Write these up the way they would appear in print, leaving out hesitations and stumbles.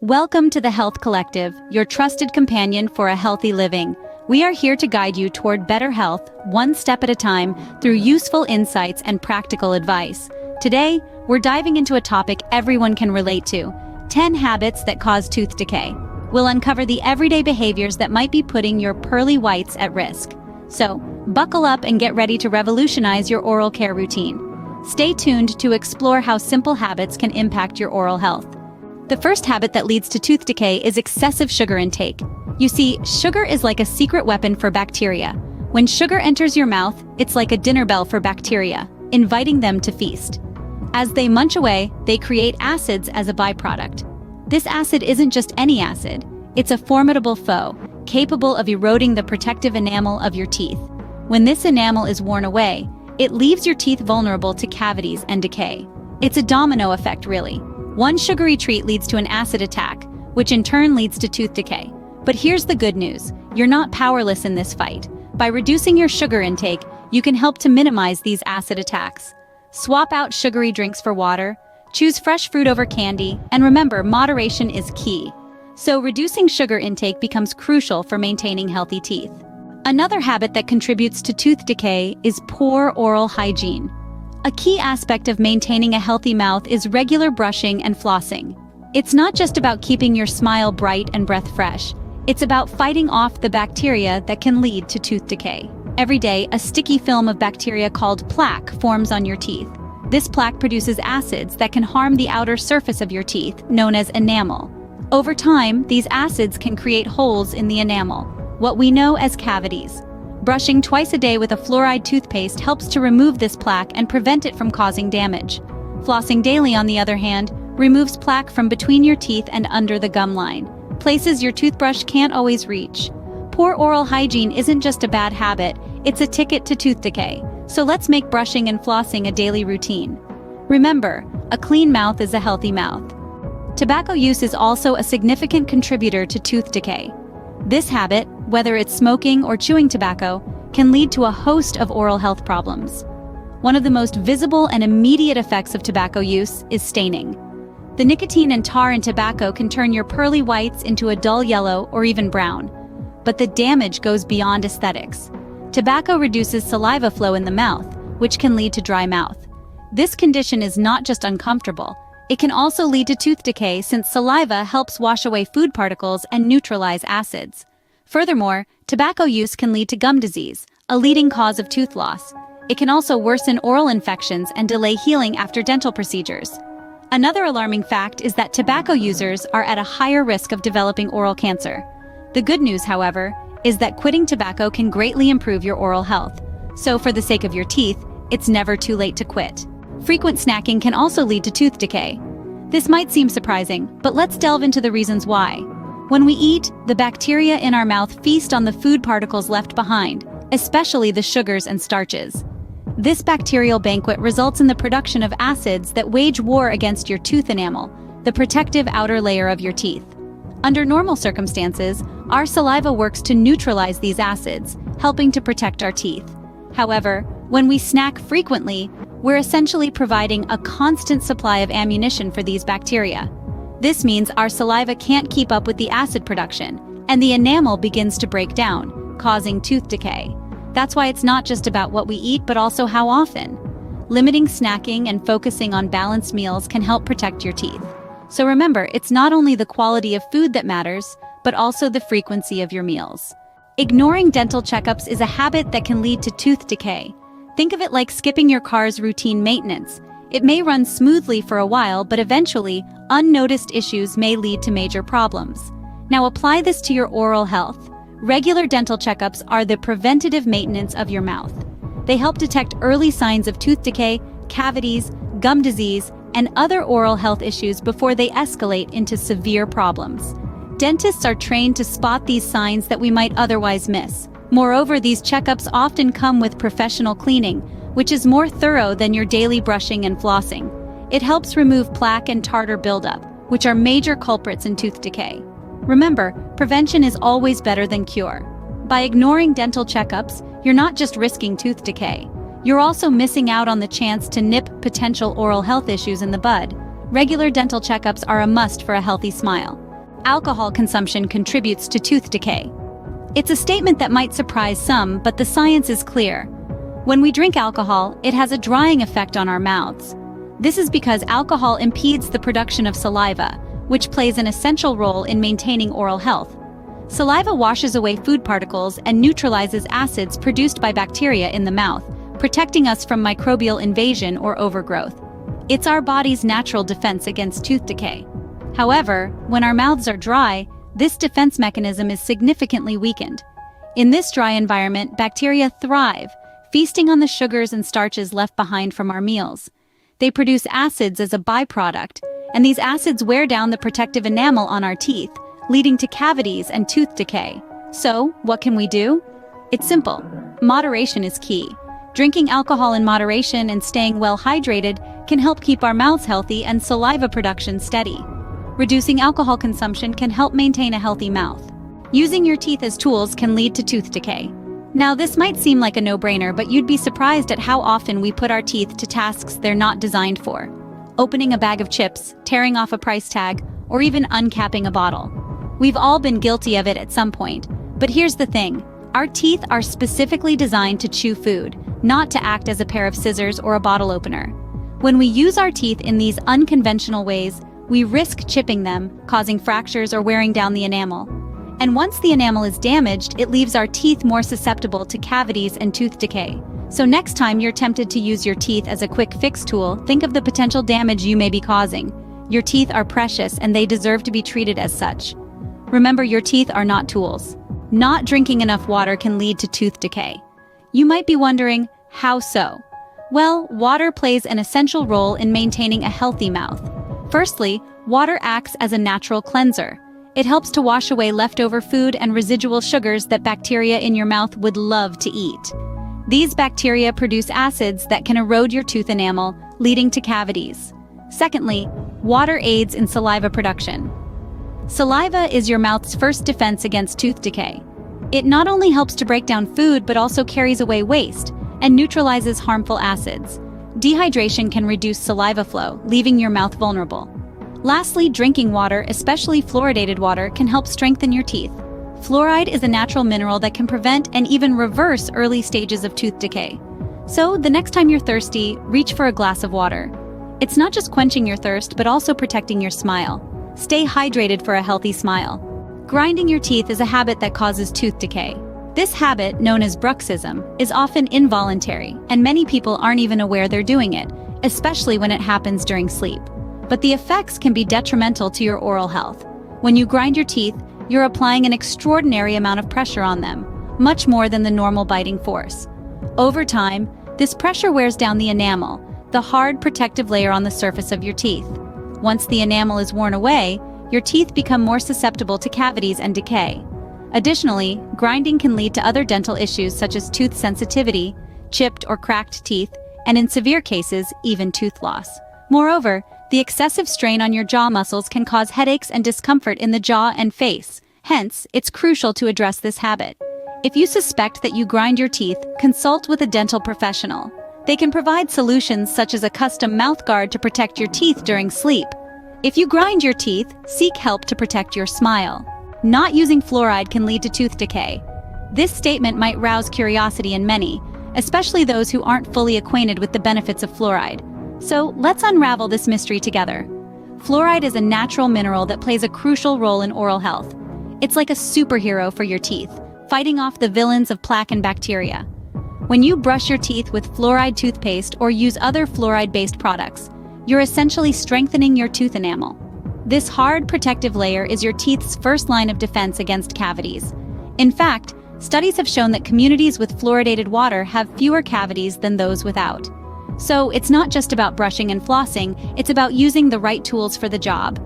Welcome to the Health Collective, your trusted companion for a healthy living. We are here to guide you toward better health, one step at a time, through useful insights and practical advice. Today, we're diving into a topic everyone can relate to: 10 habits that cause tooth decay. We'll uncover the everyday behaviors that might be putting your pearly whites at risk. So, buckle up and get ready to revolutionize your oral care routine. Stay tuned to explore how simple habits can impact your oral health. The first habit that leads to tooth decay is excessive sugar intake. You see, sugar is like a secret weapon for bacteria. When sugar enters your mouth, it's like a dinner bell for bacteria, inviting them to feast. As they munch away, they create acids as a byproduct. This acid isn't just any acid. It's a formidable foe, capable of eroding the protective enamel of your teeth. When this enamel is worn away, it leaves your teeth vulnerable to cavities and decay. It's a domino effect, really. One sugary treat leads to an acid attack, which in turn leads to tooth decay. But here's the good news: you're not powerless in this fight. By reducing your sugar intake, you can help to minimize these acid attacks. Swap out sugary drinks for water, choose fresh fruit over candy, and remember, moderation is key. So reducing sugar intake becomes crucial for maintaining healthy teeth. Another habit that contributes to tooth decay is poor oral hygiene. A key aspect of maintaining a healthy mouth is regular brushing and flossing. It's not just about keeping your smile bright and breath fresh. It's about fighting off the bacteria that can lead to tooth decay. Every day, a sticky film of bacteria called plaque forms on your teeth. This plaque produces acids that can harm the outer surface of your teeth, known as enamel. Over time, these acids can create holes in the enamel, what we know as cavities. Brushing twice a day with a fluoride toothpaste helps to remove this plaque and prevent it from causing damage. Flossing daily, on the other hand, removes plaque from between your teeth and under the gum line, places your toothbrush can't always reach. Poor oral hygiene isn't just a bad habit, it's a ticket to tooth decay. So let's make brushing and flossing a daily routine. Remember, a clean mouth is a healthy mouth. Tobacco use is also a significant contributor to tooth decay. This habit, whether it's smoking or chewing tobacco, can lead to a host of oral health problems. One of the most visible and immediate effects of tobacco use is staining. The nicotine and tar in tobacco can turn your pearly whites into a dull yellow or even brown. But the damage goes beyond aesthetics. Tobacco reduces saliva flow in the mouth, which can lead to dry mouth. This condition is not just uncomfortable, it can also lead to tooth decay, since saliva helps wash away food particles and neutralize acids. Furthermore, tobacco use can lead to gum disease, a leading cause of tooth loss. It can also worsen oral infections and delay healing after dental procedures. Another alarming fact is that tobacco users are at a higher risk of developing oral cancer. The good news, however, is that quitting tobacco can greatly improve your oral health. So for the sake of your teeth, it's never too late to quit. Frequent snacking can also lead to tooth decay. This might seem surprising, but let's delve into the reasons why. When we eat, the bacteria in our mouth feast on the food particles left behind, especially the sugars and starches. This bacterial banquet results in the production of acids that wage war against your tooth enamel, the protective outer layer of your teeth. Under normal circumstances, our saliva works to neutralize these acids, helping to protect our teeth. However, when we snack frequently, we're essentially providing a constant supply of ammunition for these bacteria. This means our saliva can't keep up with the acid production, and the enamel begins to break down, causing tooth decay. That's why it's not just about what we eat, but also how often. Limiting snacking and focusing on balanced meals can help protect your teeth. So remember, it's not only the quality of food that matters, but also the frequency of your meals. Ignoring dental checkups is a habit that can lead to tooth decay. Think of it like skipping your car's routine maintenance. It may run smoothly for a while, but eventually, unnoticed issues may lead to major problems. Now apply this to your oral health. Regular dental checkups are the preventative maintenance of your mouth. They help detect early signs of tooth decay, cavities, gum disease, and other oral health issues before they escalate into severe problems. Dentists are trained to spot these signs that we might otherwise miss. Moreover, these checkups often come with professional cleaning, which is more thorough than your daily brushing and flossing. It helps remove plaque and tartar buildup, which are major culprits in tooth decay. Remember, prevention is always better than cure. By ignoring dental checkups, you're not just risking tooth decay. You're also missing out on the chance to nip potential oral health issues in the bud. Regular dental checkups are a must for a healthy smile. alcohol consumption contributes to tooth decay. It's a statement that might surprise some, but the science is clear. When we drink alcohol, it has a drying effect on our mouths. This is because alcohol impedes the production of saliva, which plays an essential role in maintaining oral health. Saliva washes away food particles and neutralizes acids produced by bacteria in the mouth, protecting us from microbial invasion or overgrowth. It's our body's natural defense against tooth decay. However, when our mouths are dry, this defense mechanism is significantly weakened. In this dry environment, bacteria thrive, feasting on the sugars and starches left behind from our meals. They produce acids as a byproduct, and these acids wear down the protective enamel on our teeth, leading to cavities and tooth decay. So, what can we do? It's simple. Moderation is key. Drinking alcohol in moderation and staying well hydrated can help keep our mouths healthy and saliva production steady. Reducing alcohol consumption can help maintain a healthy mouth. Using your teeth as tools can lead to tooth decay. Now, this might seem like a no-brainer, but you'd be surprised at how often we put our teeth to tasks they're not designed for. Opening a bag of chips, tearing off a price tag, or even uncapping a bottle. We've all been guilty of it at some point. But here's the thing. Our teeth are specifically designed to chew food, not to act as a pair of scissors or a bottle opener. When we use our teeth in these unconventional ways, we risk chipping them, causing fractures or wearing down the enamel. And once the enamel is damaged, it leaves our teeth more susceptible to cavities and tooth decay. So next time you're tempted to use your teeth as a quick fix tool, think of the potential damage you may be causing. Your teeth are precious and they deserve to be treated as such. Remember, your teeth are not tools. Not drinking enough water can lead to tooth decay. You might be wondering, how so? Well, water plays an essential role in maintaining a healthy mouth. Firstly, water acts as a natural cleanser. It helps to wash away leftover food and residual sugars that bacteria in your mouth would love to eat. These bacteria produce acids that can erode your tooth enamel, leading to cavities. Secondly, water aids in saliva production. Saliva is your mouth's first defense against tooth decay. It not only helps to break down food but also carries away waste and neutralizes harmful acids. Dehydration can reduce saliva flow, leaving your mouth vulnerable. Lastly, drinking water, especially fluoridated water, can help strengthen your teeth. Fluoride is a natural mineral that can prevent and even reverse early stages of tooth decay. So, the next time you're thirsty, reach for a glass of water. It's not just quenching your thirst, but also protecting your smile. Stay hydrated for a healthy smile. Grinding your teeth is a habit that causes tooth decay. This habit, known as bruxism, is often involuntary, and many people aren't even aware they're doing it, especially when it happens during sleep. But the effects can be detrimental to your oral health. When you grind your teeth, you're applying an extraordinary amount of pressure on them, much more than the normal biting force. Over time, this pressure wears down the enamel, the hard protective layer on the surface of your teeth. Once the enamel is worn away, your teeth become more susceptible to cavities and decay. Additionally, grinding can lead to other dental issues such as tooth sensitivity, chipped or cracked teeth, and in severe cases, even tooth loss. Moreover, the excessive strain on your jaw muscles can cause headaches and discomfort in the jaw and face. Hence, it's crucial to address this habit. If you suspect that you grind your teeth, consult with a dental professional. They can provide solutions such as a custom mouthguard to protect your teeth during sleep. If you grind your teeth, seek help to protect your smile. Not using fluoride can lead to tooth decay. This statement might rouse curiosity in many, especially those who aren't fully acquainted with the benefits of fluoride. So let's unravel this mystery together. Fluoride is a natural mineral that plays a crucial role in oral health. It's like a superhero for your teeth, fighting off the villains of plaque and bacteria. When you brush your teeth with fluoride toothpaste or use other fluoride-based products, you're essentially strengthening your tooth enamel. This hard protective layer is your teeth's first line of defense against cavities. In fact, studies have shown that communities with fluoridated water have fewer cavities than those without. So it's not just about brushing and flossing, it's about using the right tools for the job.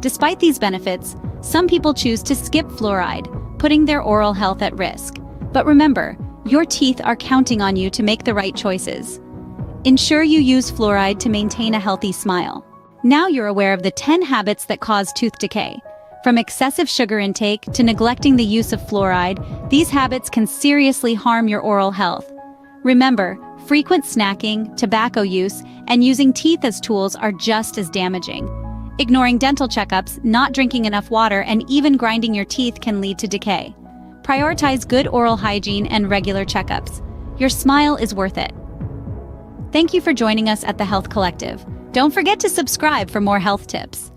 Despite these benefits, some people choose to skip fluoride, putting their oral health at risk. But remember, your teeth are counting on you to make the right choices. Ensure you use fluoride to maintain a healthy smile. Now you're aware of the 10 habits that cause tooth decay. From excessive sugar intake to neglecting the use of fluoride, these habits can seriously harm your oral health. Remember, frequent snacking, tobacco use, and using teeth as tools are just as damaging. Ignoring dental checkups, not drinking enough water, and even grinding your teeth can lead to decay. Prioritize good oral hygiene and regular checkups. Your smile is worth it. Thank you for joining us at the Health Collective. Don't forget to subscribe for more health tips.